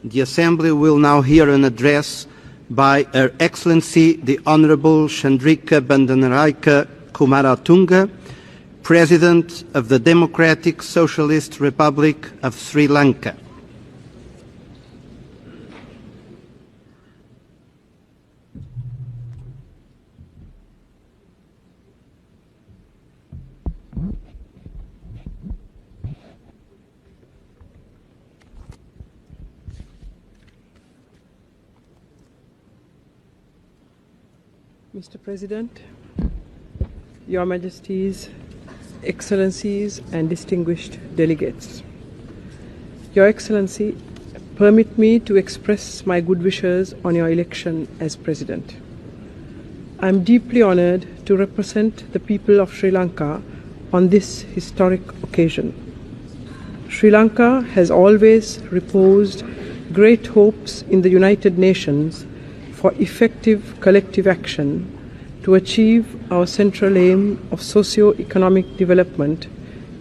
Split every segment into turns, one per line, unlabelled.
The Assembly will now hear an address by Her Excellency the Honourable Chandrika Bandaranaike Kumaratunga, President of the Democratic Socialist Republic of Sri Lanka.
Mr. President, Your Majesties, Excellencies and distinguished delegates. Your Excellency, permit me to express my good wishes on your election as President. I am deeply honoured to represent the people of Sri Lanka on this historic occasion. Sri Lanka has always reposed great hopes in the United Nations for effective collective action to achieve our central aim of socio-economic development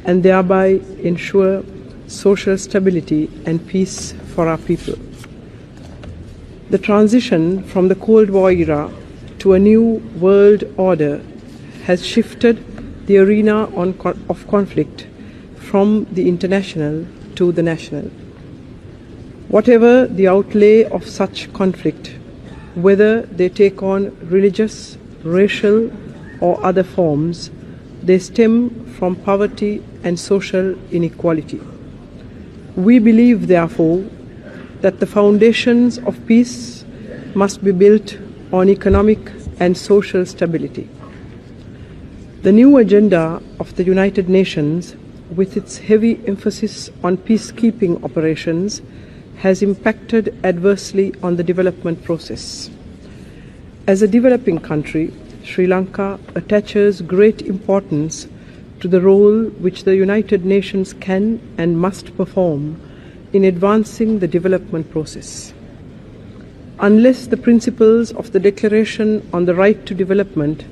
and thereby ensure social stability and peace for our people. The transition from the Cold War era to a new world order has shifted the arena of conflict from the international to the national. Whatever the outlay of such conflict, whether they take on religious, racial or other forms, they stem from poverty and social inequality. We believe, therefore, that the foundations of peace must be built on economic and social stability. The new agenda of the United Nations, with its heavy emphasis on peacekeeping operations, has impacted adversely on the development process. As a developing country, Sri Lanka attaches great importance to the role which the United Nations can and must perform in advancing the development process. Unless the principles of the Declaration on the Right to Development,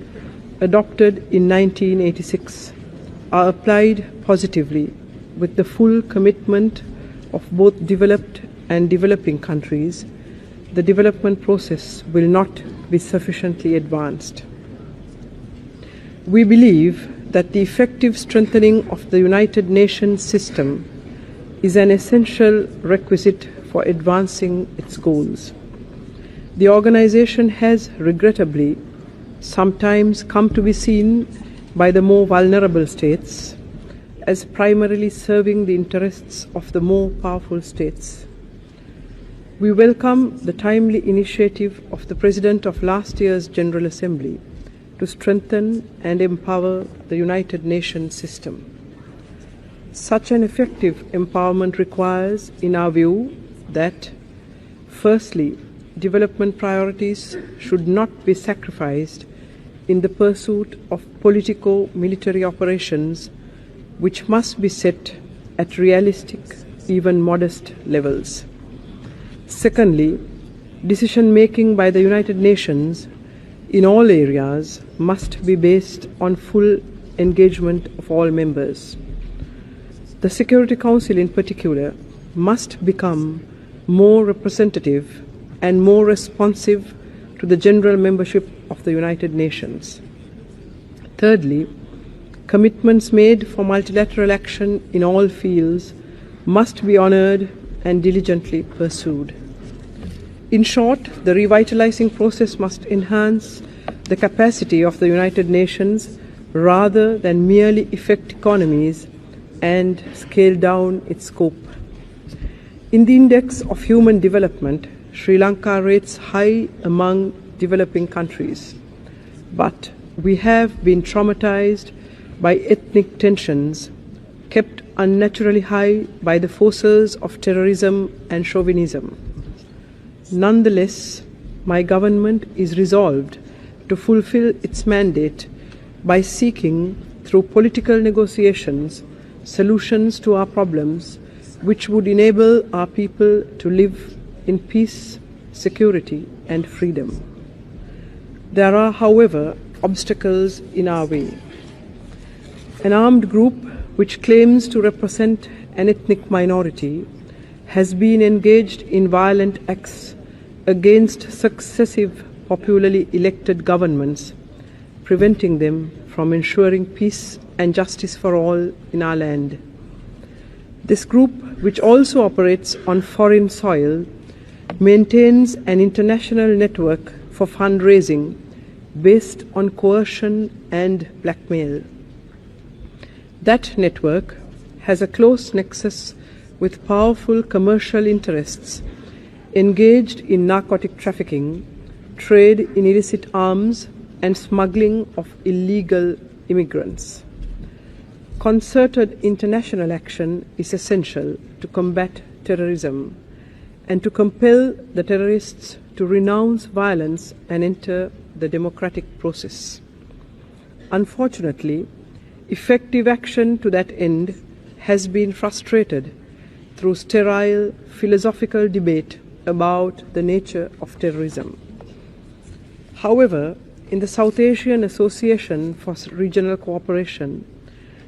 adopted in 1986, are applied positively with the full commitment of both developed and developing countries, the development process will not be sufficiently advanced. We believe that the effective strengthening of the United Nations system is an essential requisite for advancing its goals. The organization has regrettably sometimes come to be seen by the more vulnerable states as primarily serving the interests of the more powerful states. We welcome the timely initiative of the President of last year's General Assembly to strengthen and empower the United Nations system. Such an effective empowerment requires, in our view, that, firstly, development priorities should not be sacrificed in the pursuit of politico-military operations, which must be set at realistic, even modest levels. Secondly, decision-making by the United Nations in all areas must be based on full engagement of all members. The Security Council in particular must become more representative and more responsive to the general membership of the United Nations. Thirdly, commitments made for multilateral action in all fields must be honored and diligently pursued. In short, the revitalizing process must enhance the capacity of the United Nations rather than merely effect economies and scale down its scope. In the Index of Human Development, Sri Lanka rates high among developing countries, but we have been traumatized by ethnic tensions, kept unnaturally high by the forces of terrorism and chauvinism. Nonetheless, my government is resolved to fulfill its mandate by seeking, through political negotiations, solutions to our problems which would enable our people to live in peace, security, and freedom. There are, however, obstacles in our way. An armed group which claims to represent an ethnic minority has been engaged in violent acts against successive popularly elected governments, preventing them from ensuring peace and justice for all in our land. This group, which also operates on foreign soil, maintains an international network for fundraising based on coercion and blackmail. That network has a close nexus with powerful commercial interests engaged in narcotic trafficking, trade in illicit arms, and smuggling of illegal immigrants. Concerted international action is essential to combat terrorism and to compel the terrorists to renounce violence and enter the democratic process. Unfortunately, effective action to that end has been frustrated through sterile philosophical debate about the nature of terrorism. However, in the South Asian Association for Regional Cooperation,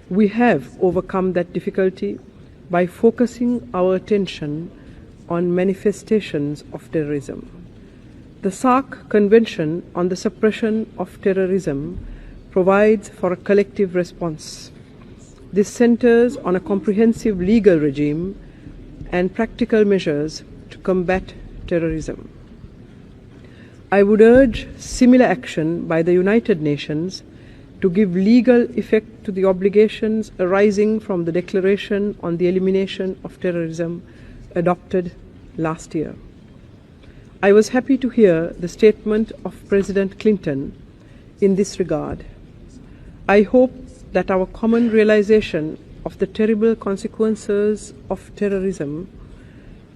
we have overcome that difficulty by focusing our attention on manifestations of terrorism. The SAARC Convention on the Suppression of Terrorism provides for a collective response. This centers on a comprehensive legal regime and practical measures to combat terrorism. I would urge similar action by the United Nations to give legal effect to the obligations arising from the Declaration on the Elimination of Terrorism adopted last year. I was happy to hear the statement of President Clinton in this regard. I hope that our common realization of the terrible consequences of terrorism,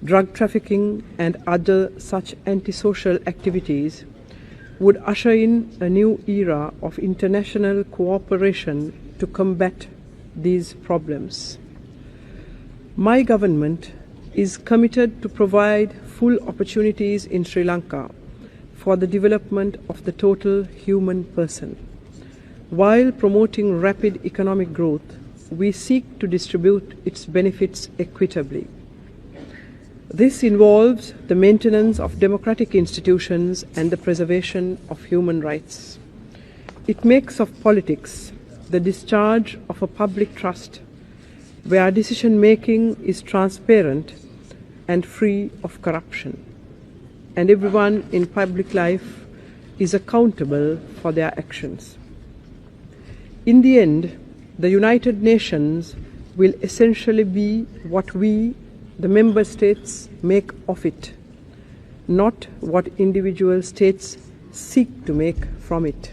drug trafficking, and other such antisocial activities would usher in a new era of international cooperation to combat these problems. My government is committed to provide full opportunities in Sri Lanka for the development of the total human person. While promoting rapid economic growth, we seek to distribute its benefits equitably. This involves the maintenance of democratic institutions and the preservation of human rights. It makes of politics the discharge of a public trust where decision-making is transparent and free of corruption, and everyone in public life is accountable for their actions. In the end, the United Nations will essentially be what we, the member states, make of it, not what individual states seek to make from it.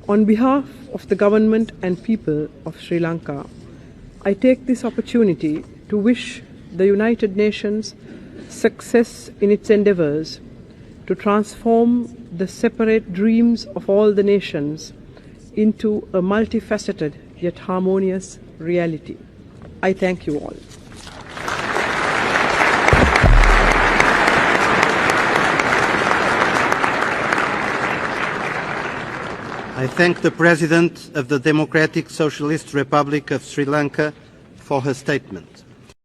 On behalf of the government and people of Sri Lanka, I take this opportunity to wish the United Nations success in its endeavors to transform the separate dreams of all the nations into a multifaceted yet harmonious reality. I thank you all.
I thank the President of the Democratic Socialist Republic of Sri Lanka for her statement.